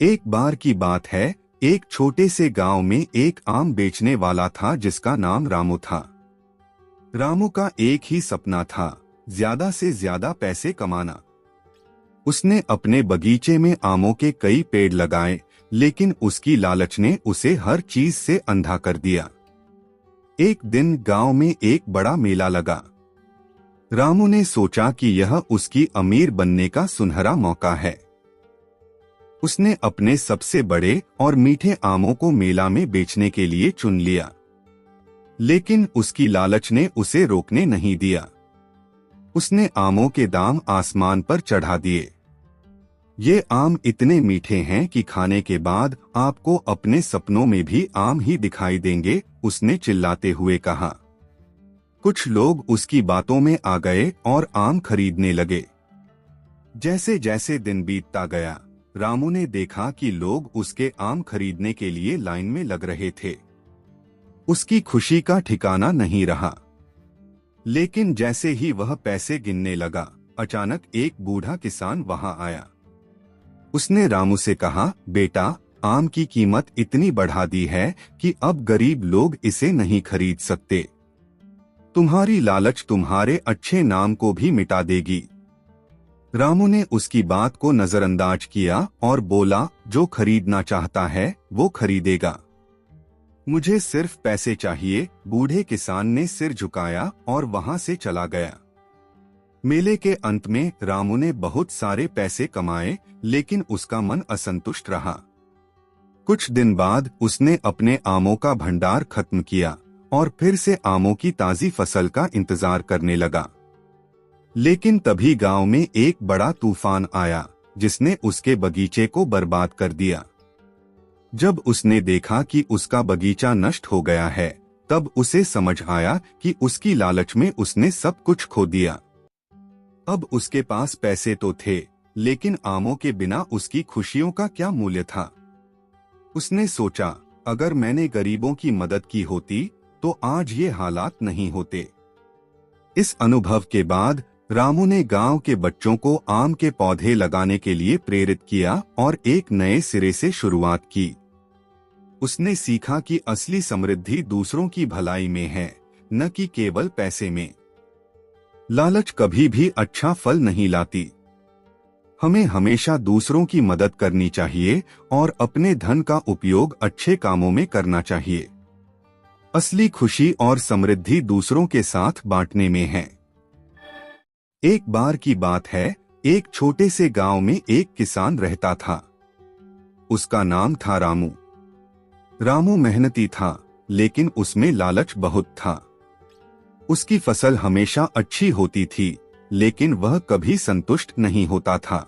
एक बार की बात है, एक छोटे से गांव में एक आम बेचने वाला था जिसका नाम रामू था। रामू का एक ही सपना था, ज्यादा से ज्यादा पैसे कमाना। उसने अपने बगीचे में आमों के कई पेड़ लगाए, लेकिन उसकी लालच ने उसे हर चीज से अंधा कर दिया। एक दिन गांव में एक बड़ा मेला लगा। रामू ने सोचा कि यह उसकी अमीर बनने का सुनहरा मौका है। उसने अपने सबसे बड़े और मीठे आमों को मेला में बेचने के लिए चुन लिया, लेकिन उसकी लालच ने उसे रोकने नहीं दिया। उसने आमों के दाम आसमान पर चढ़ा दिए। ये आम इतने मीठे हैं कि खाने के बाद आपको अपने सपनों में भी आम ही दिखाई देंगे, उसने चिल्लाते हुए कहा। कुछ लोग उसकी बातों में आ गए और आम खरीदने लगे। जैसे जैसे दिन बीतता गया, रामू ने देखा कि लोग उसके आम खरीदने के लिए लाइन में लग रहे थे। उसकी खुशी का ठिकाना नहीं रहा। लेकिन जैसे ही वह पैसे गिनने लगा, अचानक एक बूढ़ा किसान वहां आया। उसने रामू से कहा, बेटा, आम की कीमत इतनी बढ़ा दी है कि अब गरीब लोग इसे नहीं खरीद सकते। तुम्हारी लालच तुम्हारे अच्छे नाम को भी मिटा देगी। रामू ने उसकी बात को नजरअंदाज किया और बोला, जो खरीदना चाहता है वो खरीदेगा। मुझे सिर्फ पैसे चाहिए। बूढ़े किसान ने सिर झुकाया और वहां से चला गया। मेले के अंत में रामू ने बहुत सारे पैसे कमाए, लेकिन उसका मन असंतुष्ट रहा। कुछ दिन बाद उसने अपने आमों का भंडार खत्म किया और फिर से आमों की ताजी फसल का इंतजार करने लगा। लेकिन तभी गांव में एक बड़ा तूफान आया, जिसने उसके बगीचे को बर्बाद कर दिया। जब उसने देखा कि उसका बगीचा नष्ट हो गया है, तब उसे समझ आया कि उसकी लालच में उसने सब कुछ खो दिया। अब उसके पास पैसे तो थे, लेकिन आमों के बिना उसकी खुशियों का क्या मूल्य था। उसने सोचा, अगर मैंने गरीबों की मदद की होती तो आज ये हालात नहीं होते। इस अनुभव के बाद रामू ने गांव के बच्चों को आम के पौधे लगाने के लिए प्रेरित किया और एक नए सिरे से शुरुआत की। उसने सीखा कि असली समृद्धि दूसरों की भलाई में है, न कि केवल पैसे में। लालच कभी भी अच्छा फल नहीं लाती। हमें हमेशा दूसरों की मदद करनी चाहिए और अपने धन का उपयोग अच्छे कामों में करना चाहिए। असली खुशी और समृद्धि दूसरों के साथ बांटने में है। एक बार की बात है, एक छोटे से गांव में एक किसान रहता था। उसका नाम था रामू। रामू मेहनती था, लेकिन उसमें लालच बहुत था। उसकी फसल हमेशा अच्छी होती थी, लेकिन वह कभी संतुष्ट नहीं होता था।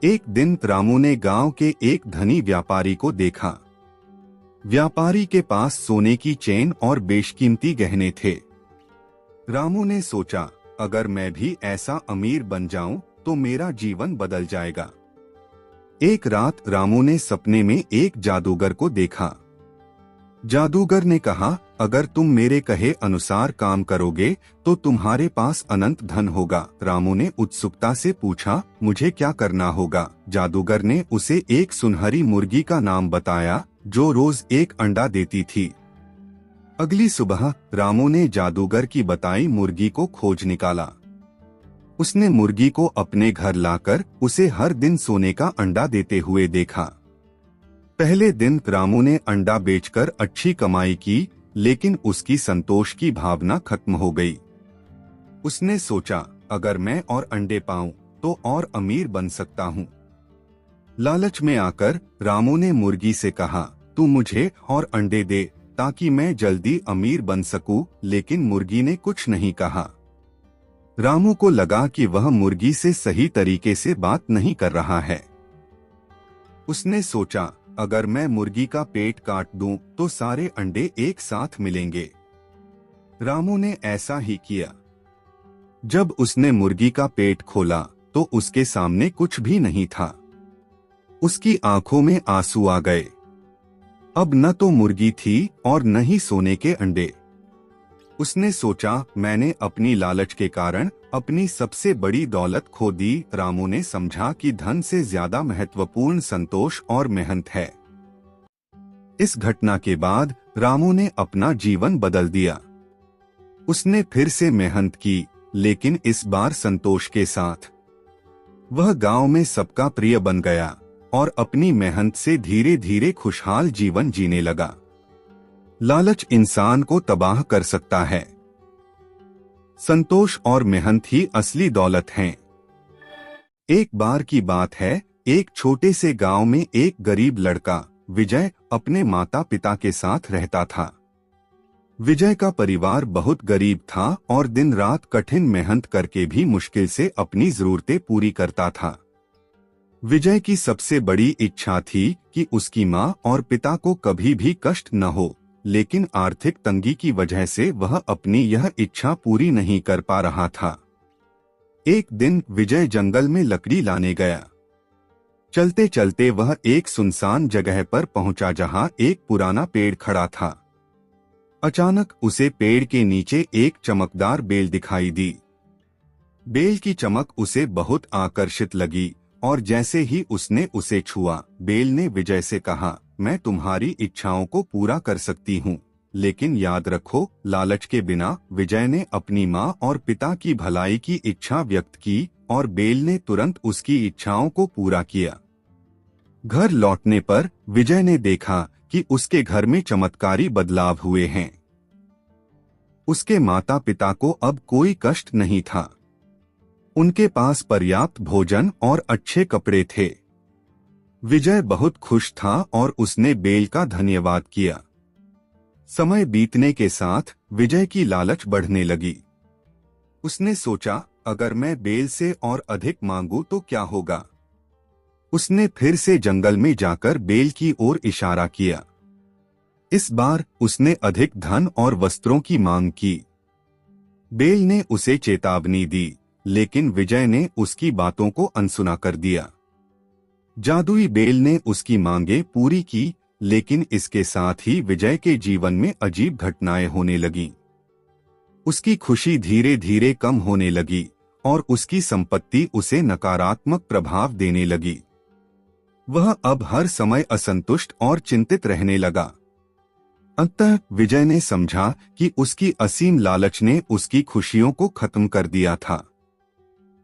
एक दिन रामू ने गांव के एक धनी व्यापारी को देखा। व्यापारी के पास सोने की चेन और बेशकीमती गहने थे। रामू ने सोचा, अगर मैं भी ऐसा अमीर बन जाऊं तो मेरा जीवन बदल जाएगा। एक रात रामू ने सपने में एक जादूगर को देखा। जादूगर ने कहा, अगर तुम मेरे कहे अनुसार काम करोगे तो तुम्हारे पास अनंत धन होगा। रामू ने उत्सुकता से पूछा, मुझे क्या करना होगा? जादूगर ने उसे एक सुनहरी मुर्गी का नाम बताया, जो रोज एक अंडा देती थी। अगली सुबह रामू ने जादूगर की बताई मुर्गी को खोज निकाला। उसने मुर्गी को अपने घर लाकर उसे हर दिन सोने का अंडा देते हुए देखा। पहले दिन रामू ने अंडा बेचकर अच्छी कमाई की, लेकिन उसकी संतोष की भावना खत्म हो गई। उसने सोचा, अगर मैं और अंडे पाऊं तो और अमीर बन सकता हूं। लालच में आकर रामू ने मुर्गी से कहा, तू मुझे और अंडे दे ताकि मैं जल्दी अमीर बन सकूं, लेकिन मुर्गी ने कुछ नहीं कहा। रामू को लगा कि वह मुर्गी से सही तरीके से बात नहीं कर रहा है। उसने सोचा, अगर मैं मुर्गी का पेट काट दूं तो सारे अंडे एक साथ मिलेंगे। रामू ने ऐसा ही किया। जब उसने मुर्गी का पेट खोला तो उसके सामने कुछ भी नहीं था। उसकी आंखों में आंसू आ गए। अब न तो मुर्गी थी और न ही सोने के अंडे। उसने सोचा, मैंने अपनी लालच के कारण अपनी सबसे बड़ी दौलत खो दी। रामू ने समझा कि धन से ज्यादा महत्वपूर्ण संतोष और मेहनत है। इस घटना के बाद रामू ने अपना जीवन बदल दिया। उसने फिर से मेहनत की, लेकिन इस बार संतोष के साथ। वह गांव में सबका प्रिय बन गया और अपनी मेहनत से धीरे धीरे खुशहाल जीवन जीने लगा। लालच इंसान को तबाह कर सकता है। संतोष और मेहनत ही असली दौलत हैं। एक बार की बात है, एक छोटे से गांव में एक गरीब लड़का विजय अपने माता पिता के साथ रहता था। विजय का परिवार बहुत गरीब था और दिन रात कठिन मेहनत करके भी मुश्किल से अपनी जरूरतें पूरी करता था। विजय की सबसे बड़ी इच्छा थी कि उसकी माँ और पिता को कभी भी कष्ट न हो, लेकिन आर्थिक तंगी की वजह से वह अपनी यह इच्छा पूरी नहीं कर पा रहा था। एक दिन विजय जंगल में लकड़ी लाने गया। चलते चलते वह एक सुनसान जगह पर पहुंचा जहां एक पुराना पेड़ खड़ा था। अचानक उसे पेड़ के नीचे एक चमकदार बेल दिखाई दी। बेल की चमक उसे बहुत आकर्षित लगी और जैसे ही उसने उसे छुआ, बेल ने विजय से कहा, मैं तुम्हारी इच्छाओं को पूरा कर सकती हूँ, लेकिन याद रखो, लालच के बिना। विजय ने अपनी माँ और पिता की भलाई की इच्छा व्यक्त की और बेल ने तुरंत उसकी इच्छाओं को पूरा किया। घर लौटने पर विजय ने देखा कि उसके घर में चमत्कारी बदलाव हुए हैं। उसके माता पिता को अब कोई कष्ट नहीं था। उनके पास पर्याप्त भोजन और अच्छे कपड़े थे। विजय बहुत खुश था और उसने बेल का धन्यवाद किया। समय बीतने के साथ विजय की लालच बढ़ने लगी। उसने सोचा, अगर मैं बेल से और अधिक मांगू तो क्या होगा। उसने फिर से जंगल में जाकर बेल की ओर इशारा किया। इस बार उसने अधिक धन और वस्त्रों की मांग की। बेल ने उसे चेतावनी दी, लेकिन विजय ने उसकी बातों को अनसुना कर दिया। जादुई बेल ने उसकी मांगें पूरी की, लेकिन इसके साथ ही विजय के जीवन में अजीब घटनाएं होने लगीं। उसकी खुशी धीरे धीरे कम होने लगी और उसकी संपत्ति उसे नकारात्मक प्रभाव देने लगी। वह अब हर समय असंतुष्ट और चिंतित रहने लगा। अंततः विजय ने समझा कि उसकी असीम लालच ने उसकी खुशियों को खत्म कर दिया था।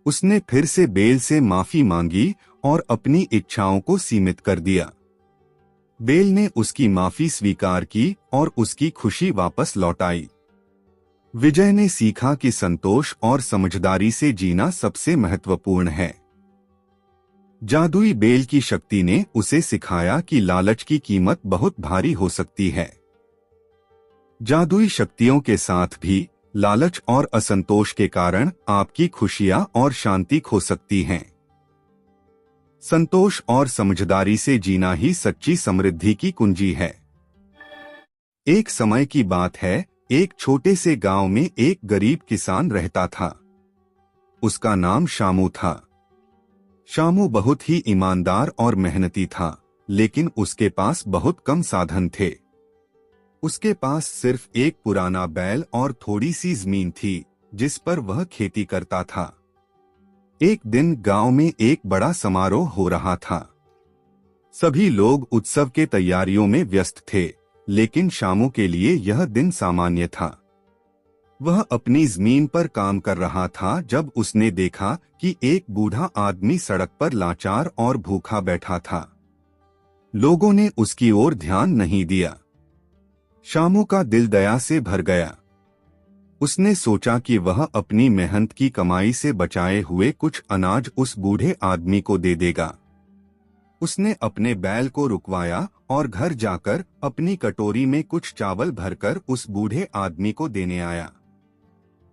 उसने फिर से बेल से माफी मांगी और अपनी इच्छाओं को सीमित कर दिया। बेल ने उसकी माफी स्वीकार की और उसकी खुशी वापस लौटाई। विजय ने सीखा कि संतोष और समझदारी से जीना सबसे महत्वपूर्ण है। जादुई बेल की शक्ति ने उसे सिखाया कि लालच की कीमत बहुत भारी हो सकती है। जादुई शक्तियों के साथ भी लालच और असंतोष के कारण आपकी खुशियां और शांति खो सकती हैं। संतोष और समझदारी से जीना ही सच्ची समृद्धि की कुंजी है। एक समय की बात है, एक छोटे से गांव में एक गरीब किसान रहता था। उसका नाम शामू था। शामू बहुत ही ईमानदार और मेहनती था, लेकिन उसके पास बहुत कम साधन थे। उसके पास सिर्फ एक पुराना बैल और थोड़ी सी जमीन थी, जिस पर वह खेती करता था। एक दिन गांव में एक बड़ा समारोह हो रहा था। सभी लोग उत्सव के तैयारियों में व्यस्त थे, लेकिन शामू के लिए यह दिन सामान्य था। वह अपनी जमीन पर काम कर रहा था जब उसने देखा कि एक बूढ़ा आदमी सड़क पर लाचार और भूखा बैठा था। लोगों ने उसकी ओर ध्यान नहीं दिया। शामू का दिल दया से भर गया। उसने सोचा कि वह अपनी मेहनत की कमाई से बचाए हुए कुछ अनाज उस बूढ़े आदमी को दे देगा। उसने अपने बैल को रुकवाया और घर जाकर अपनी कटोरी में कुछ चावल भरकर उस बूढ़े आदमी को देने आया।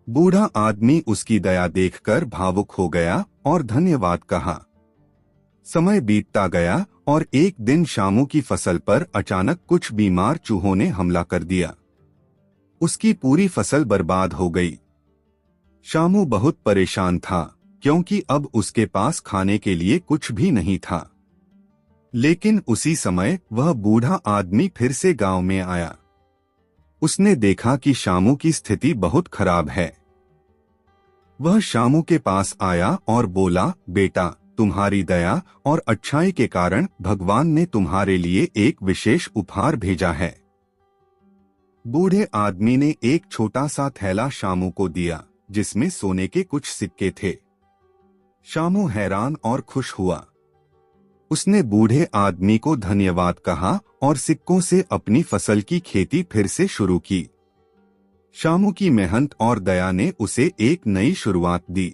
बूढ़ा आदमी उसकी दया देखकर भावुक हो गया और धन्यवाद कहा। समय बीतता गया और एक दिन शामू की फसल पर अचानक कुछ बीमार चूहों ने हमला कर दिया। उसकी पूरी फसल बर्बाद हो गई। शामू बहुत परेशान था, क्योंकि अब उसके पास खाने के लिए कुछ भी नहीं था। लेकिन उसी समय वह बूढ़ा आदमी फिर से गांव में आया। उसने देखा कि श्यामू की स्थिति बहुत खराब है। वह श्यामू के पास आया और बोला, बेटा, तुम्हारी दया और अच्छाई के कारण भगवान ने तुम्हारे लिए एक विशेष उपहार भेजा है। बूढ़े आदमी ने एक छोटा सा थैला श्यामू को दिया, जिसमें सोने के कुछ सिक्के थे। श्यामू हैरान और खुश हुआ। उसने बूढ़े आदमी को धन्यवाद कहा और सिक्कों से अपनी फसल की खेती फिर से शुरू की। श्यामू की मेहनत और दया ने उसे एक नई शुरुआत दी।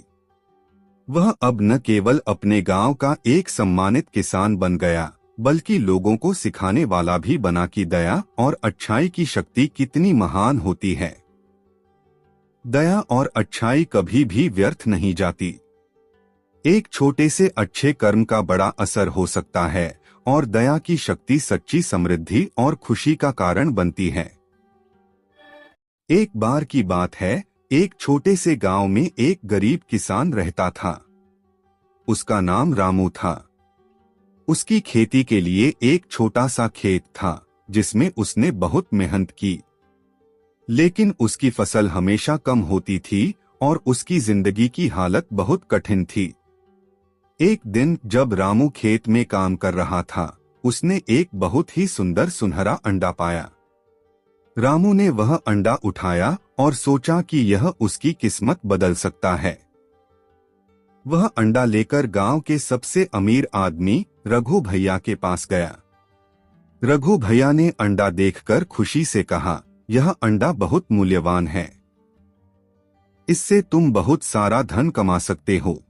वह अब न केवल अपने गांव का एक सम्मानित किसान बन गया, बल्कि लोगों को सिखाने वाला भी बना कि दया और अच्छाई की शक्ति कितनी महान होती है। दया और अच्छाई कभी भी व्यर्थ नहीं जाती। एक छोटे से अच्छे कर्म का बड़ा असर हो सकता है और दया की शक्ति सच्ची समृद्धि और खुशी का कारण बनती है। एक बार की बात है, एक छोटे से गांव में एक गरीब किसान रहता था। उसका नाम रामू था। उसकी खेती के लिए एक छोटा सा खेत था, जिसमें उसने बहुत मेहनत की, लेकिन उसकी फसल हमेशा कम होती थी और उसकी जिंदगी की हालत बहुत कठिन थी। एक दिन जब रामू खेत में काम कर रहा था, उसने एक बहुत ही सुंदर सुनहरा अंडा पाया। रामू ने वह अंडा उठाया और सोचा कि यह उसकी किस्मत बदल सकता है। वह अंडा लेकर गांव के सबसे अमीर आदमी रघु भैया के पास गया। रघु भैया ने अंडा देखकर खुशी से कहा, यह अंडा बहुत मूल्यवान है। इससे तुम बहुत सारा धन कमा सकते हो।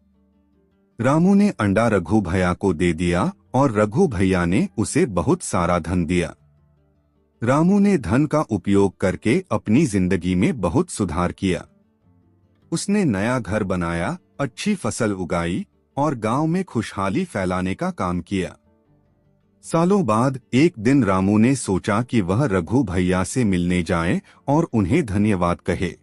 रामू ने अंडा रघु भैया को दे दिया और रघु भैया ने उसे बहुत सारा धन दिया। रामू ने धन का उपयोग करके अपनी जिंदगी में बहुत सुधार किया। उसने नया घर बनाया, अच्छी फसल उगाई और गांव में खुशहाली फैलाने का काम किया। सालों बाद एक दिन रामू ने सोचा कि वह रघु भैया से मिलने जाए और उन्हें धन्यवाद कहे।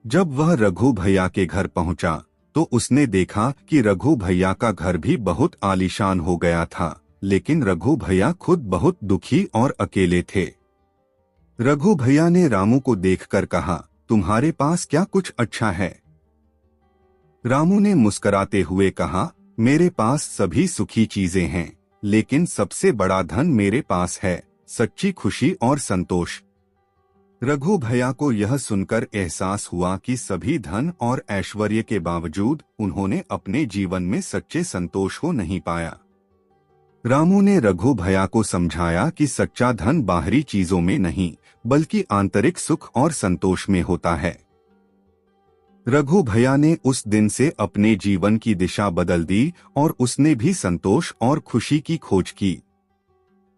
जब वह रघु भैया के घर पहुंचा तो उसने देखा कि रघु भैया का घर भी बहुत आलीशान हो गया था, लेकिन रघु भैया खुद बहुत दुखी और अकेले थे। रघु भैया ने रामू को देखकर कहा, तुम्हारे पास क्या कुछ अच्छा है? रामू ने मुस्कुराते हुए कहा, मेरे पास सभी सुखी चीजें हैं, लेकिन सबसे बड़ा धन मेरे पास है, सच्ची खुशी और संतोष। रघु भैया को यह सुनकर एहसास हुआ कि सभी धन और ऐश्वर्य के बावजूद उन्होंने अपने जीवन में सच्चे संतोष को नहीं पाया। रामू ने रघु भैया को समझाया कि सच्चा धन बाहरी चीजों में नहीं, बल्कि आंतरिक सुख और संतोष में होता है। रघु भैया ने उस दिन से अपने जीवन की दिशा बदल दी और उसने भी संतोष और खुशी की खोज की।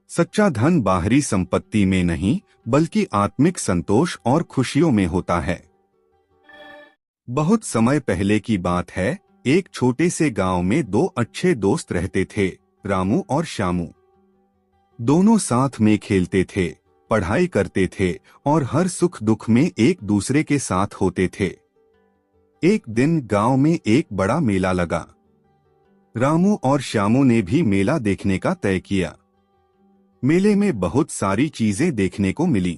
सच्चा धन बाहरी संपत्ति में नहीं, बल्कि आत्मिक संतोष और खुशियों में होता है। बहुत समय पहले की बात है, एक छोटे से गांव में दो अच्छे दोस्त रहते थे, रामू और श्यामू। दोनों साथ में खेलते थे, पढ़ाई करते थे और हर सुख दुख में एक दूसरे के साथ होते थे। एक दिन गांव में एक बड़ा मेला लगा। रामू और श्यामू ने भी मेला देखने का तय किया। मेले में बहुत सारी चीजें देखने को मिली।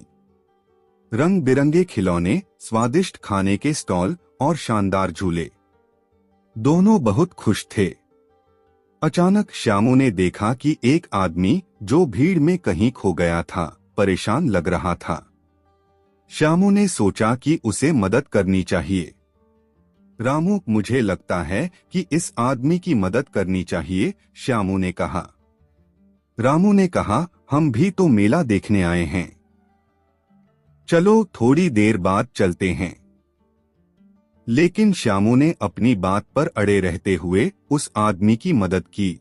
रंग बिरंगे खिलौने, स्वादिष्ट खाने के स्टॉल और शानदार झूले। दोनों बहुत खुश थे। अचानक श्यामू ने देखा कि एक आदमी जो भीड़ में कहीं खो गया था, परेशान लग रहा था। श्यामू ने सोचा कि उसे मदद करनी चाहिए। रामू, मुझे लगता है कि इस आदमी की मदद करनी चाहिए, श्यामू ने कहा। रामू ने कहा, हम भी तो मेला देखने आए हैं। चलो थोड़ी देर बाद चलते हैं। लेकिन श्यामू ने अपनी बात पर अड़े रहते हुए उस आदमी की मदद की।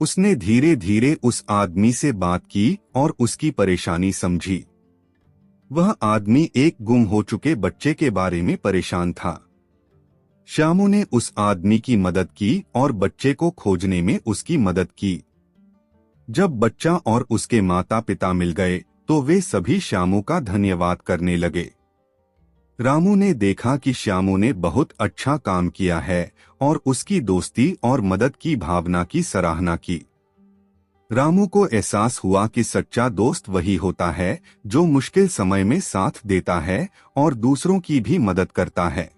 उसने धीरे धीरे उस आदमी से बात की और उसकी परेशानी समझी। वह आदमी एक गुम हो चुके बच्चे के बारे में परेशान था। श्यामू ने उस आदमी की मदद की और बच्चे को खोजने में उसकी मदद की। जब बच्चा और उसके माता पिता मिल गए तो वे सभी श्यामू का धन्यवाद करने लगे। रामू ने देखा कि श्यामू ने बहुत अच्छा काम किया है और उसकी दोस्ती और मदद की भावना की सराहना की। रामू को एहसास हुआ कि सच्चा दोस्त वही होता है जो मुश्किल समय में साथ देता है और दूसरों की भी मदद करता है।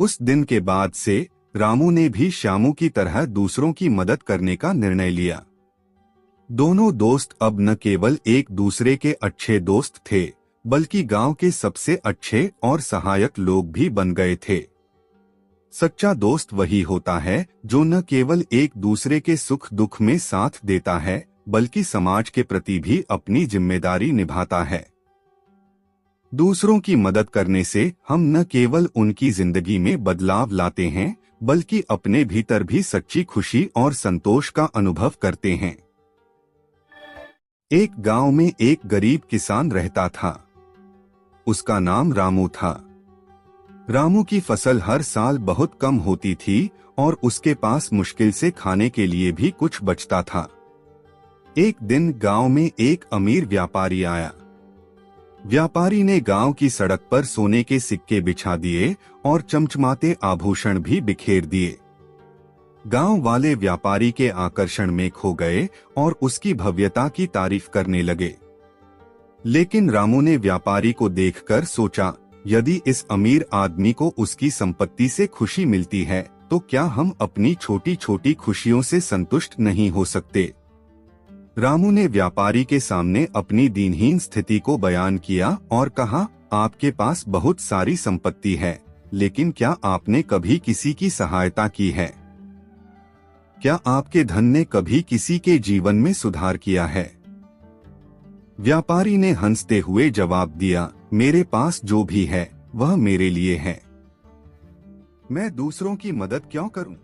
उस दिन के बाद से रामू ने भी श्यामू की तरह दूसरों की मदद करने का निर्णय लिया। दोनों दोस्त अब न केवल एक दूसरे के अच्छे दोस्त थे, बल्कि गांव के सबसे अच्छे और सहायक लोग भी बन गए थे। सच्चा दोस्त वही होता है जो न केवल एक दूसरे के सुख दुख में साथ देता है, बल्कि समाज के प्रति भी अपनी जिम्मेदारी निभाता है। दूसरों की मदद करने से हम न केवल उनकी जिंदगी में बदलाव लाते हैं, बल्कि अपने भीतर भी सच्ची खुशी और संतोष का अनुभव करते हैं। एक गांव में एक गरीब किसान रहता था। उसका नाम रामू था। रामू की फसल हर साल बहुत कम होती थी और उसके पास मुश्किल से खाने के लिए भी कुछ बचता था। एक दिन गांव में एक अमीर व्यापारी आया। व्यापारी ने गांव की सड़क पर सोने के सिक्के बिछा दिए और चमचमाते आभूषण भी बिखेर दिए। गांव वाले व्यापारी के आकर्षण में खो गए और उसकी भव्यता की तारीफ करने लगे। लेकिन रामू ने व्यापारी को देखकर सोचा, यदि इस अमीर आदमी को उसकी संपत्ति से खुशी मिलती है तो क्या हम अपनी छोटी छोटी खुशियों से संतुष्ट नहीं हो सकते। रामू ने व्यापारी के सामने अपनी दीनहीन स्थिति को बयान किया और कहा, आपके पास बहुत सारी संपत्ति है, लेकिन क्या आपने कभी किसी की सहायता की है? क्या आपके धन ने कभी किसी के जीवन में सुधार किया है? व्यापारी ने हंसते हुए जवाब दिया, मेरे पास जो भी है वह मेरे लिए है। मैं दूसरों की मदद क्यों करूं?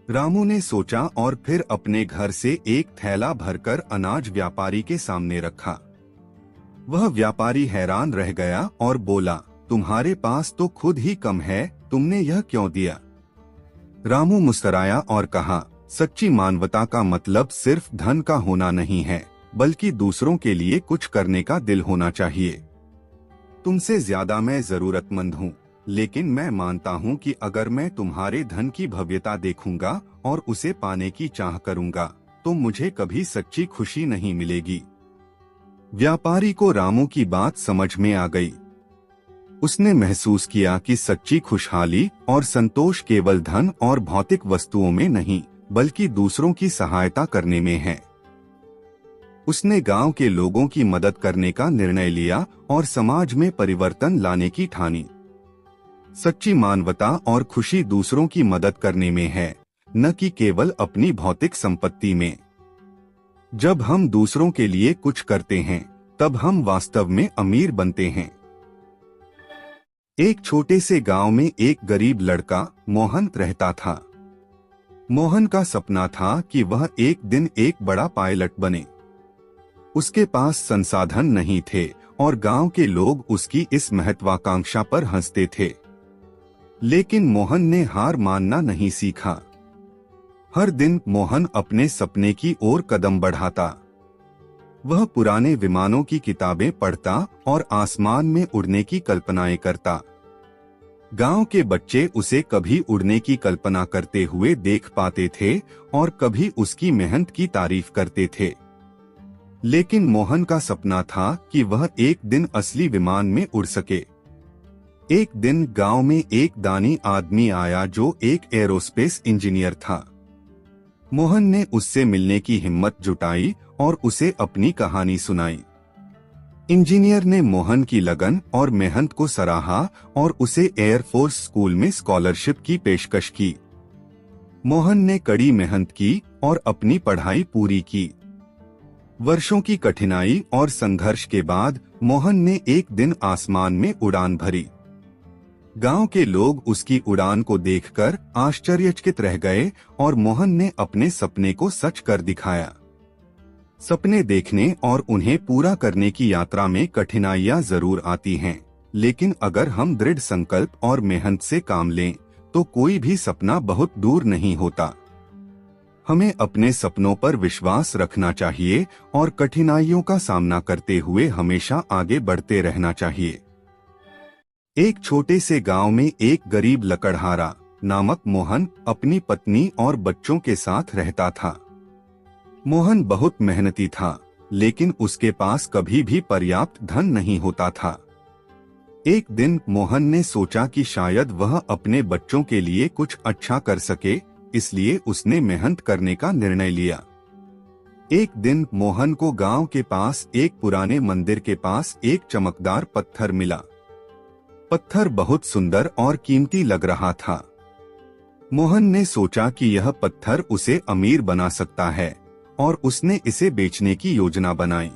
रामू ने सोचा और फिर अपने घर से एक थैला भरकर अनाज व्यापारी के सामने रखा। वह व्यापारी हैरान रह गया और बोला, तुम्हारे पास तो खुद ही कम है, तुमने यह क्यों दिया? रामू मुस्कुराया और कहा, सच्ची मानवता का मतलब सिर्फ धन का होना नहीं है, बल्कि दूसरों के लिए कुछ करने का दिल होना चाहिए। तुमसे ज्यादा मैं जरूरतमंद हूँ, लेकिन मैं मानता हूँ कि अगर मैं तुम्हारे धन की भव्यता देखूंगा और उसे पाने की चाह करूंगा, तो मुझे कभी सच्ची खुशी नहीं मिलेगी। व्यापारी को रामू की बात समझ में आ गई। उसने महसूस किया कि सच्ची खुशहाली और संतोष केवल धन और भौतिक वस्तुओं में नहीं, बल्कि दूसरों की सहायता करने में है। उसने गांव के लोगों की मदद करने का निर्णय लिया और समाज में परिवर्तन लाने की ठानी। सच्ची मानवता और खुशी दूसरों की मदद करने में है, न कि केवल अपनी भौतिक संपत्ति में। जब हम दूसरों के लिए कुछ करते हैं, तब हम वास्तव में अमीर बनते हैं। एक छोटे से गांव में एक गरीब लड़का मोहन रहता था। मोहन का सपना था कि वह एक दिन एक बड़ा पायलट बने। उसके पास संसाधन नहीं थे और गांव के लोग उसकी इस महत्वाकांक्षा पर हंसते थे। लेकिन मोहन ने हार मानना नहीं सीखा। हर दिन मोहन अपने सपने की ओर कदम बढ़ाता। वह पुराने विमानों की किताबें पढ़ता और आसमान में उड़ने की कल्पनाएं करता। गांव के बच्चे उसे कभी उड़ने की कल्पना करते हुए देख पाते थे और कभी उसकी मेहनत की तारीफ करते थे। लेकिन मोहन का सपना था कि वह एक दिन असली विमान में उड़ सके। एक दिन गांव में एक दानी आदमी आया जो एक एरोस्पेस इंजीनियर था। मोहन ने उससे मिलने की हिम्मत जुटाई और उसे अपनी कहानी सुनाई। इंजीनियर ने मोहन की लगन और मेहनत को सराहा और उसे एयरफोर्स स्कूल में स्कॉलरशिप की पेशकश की। मोहन ने कड़ी मेहनत की और अपनी पढ़ाई पूरी की। वर्षों की कठिनाई और संघर्ष के बाद मोहन ने एक दिन आसमान में उड़ान भरी। गांव के लोग उसकी उड़ान को देखकर आश्चर्यचकित रह गए और मोहन ने अपने सपने को सच कर दिखाया। सपने देखने और उन्हें पूरा करने की यात्रा में कठिनाइयां जरूर आती हैं, लेकिन अगर हम दृढ़ संकल्प और मेहनत से काम लें, तो कोई भी सपना बहुत दूर नहीं होता। हमें अपने सपनों पर विश्वास रखना चाहिए और कठिनाइयों का सामना करते हुए हमेशा आगे बढ़ते रहना चाहिए। एक छोटे से गांव में एक गरीब लकड़हारा नामक मोहन अपनी पत्नी और बच्चों के साथ रहता था। मोहन बहुत मेहनती था, लेकिन उसके पास कभी भी पर्याप्त धन नहीं होता था। एक दिन मोहन ने सोचा कि शायद वह अपने बच्चों के लिए कुछ अच्छा कर सके, इसलिए उसने मेहनत करने का निर्णय लिया। एक दिन मोहन को गांव के पास एक पुराने मंदिर के पास एक चमकदार पत्थर मिला। पत्थर बहुत सुंदर और कीमती लग रहा था। मोहन ने सोचा कि यह पत्थर उसे अमीर बना सकता है और उसने इसे बेचने की योजना बनाई।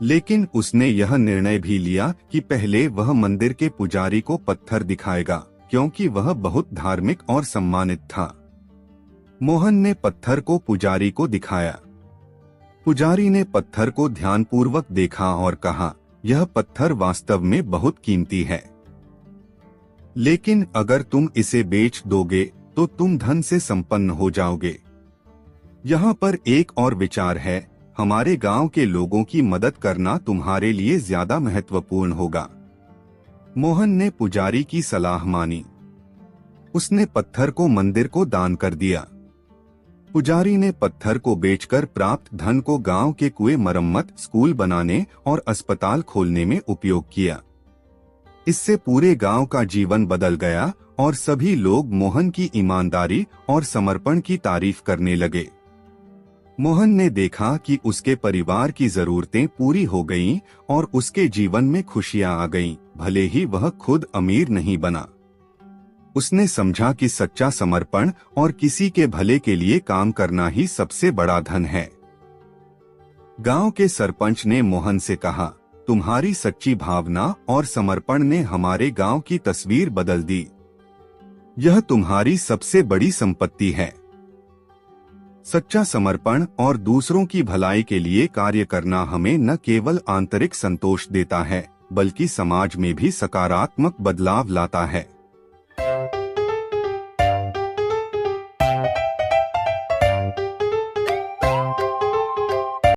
लेकिन उसने यह निर्णय भी लिया कि पहले वह मंदिर के पुजारी को पत्थर दिखाएगा, क्योंकि वह बहुत धार्मिक और सम्मानित था। मोहन ने पत्थर को पुजारी को दिखाया। पुजारी ने पत्थर को ध्यानपूर्वक देखा और कहा, यह पत्थर वास्तव में बहुत कीमती है, लेकिन अगर तुम इसे बेच दोगे तो तुम धन से संपन्न हो जाओगे। यहाँ पर एक और विचार है, हमारे गांव के लोगों की मदद करना तुम्हारे लिए ज्यादा महत्वपूर्ण होगा। मोहन ने पुजारी की सलाह मानी। उसने पत्थर को मंदिर को दान कर दिया। पुजारी ने पत्थर को बेचकर प्राप्त धन को गांव के कुएं मरम्मत, स्कूल बनाने और अस्पताल खोलने में उपयोग किया। इससे पूरे गांव का जीवन बदल गया और सभी लोग मोहन की ईमानदारी और समर्पण की तारीफ करने लगे। मोहन ने देखा कि उसके परिवार की जरूरतें पूरी हो गईं और उसके जीवन में खुशियां आ गईं, भले ही वह खुद अमीर नहीं बना। उसने समझा कि सच्चा समर्पण और किसी के भले के लिए काम करना ही सबसे बड़ा धन है। गांव के सरपंच ने मोहन से कहा, तुम्हारी सच्ची भावना और समर्पण ने हमारे गांव की तस्वीर बदल दी। यह तुम्हारी सबसे बड़ी संपत्ति है। सच्चा समर्पण और दूसरों की भलाई के लिए कार्य करना हमें न केवल आंतरिक संतोष देता है, बल्कि समाज में भी सकारात्मक बदलाव लाता है।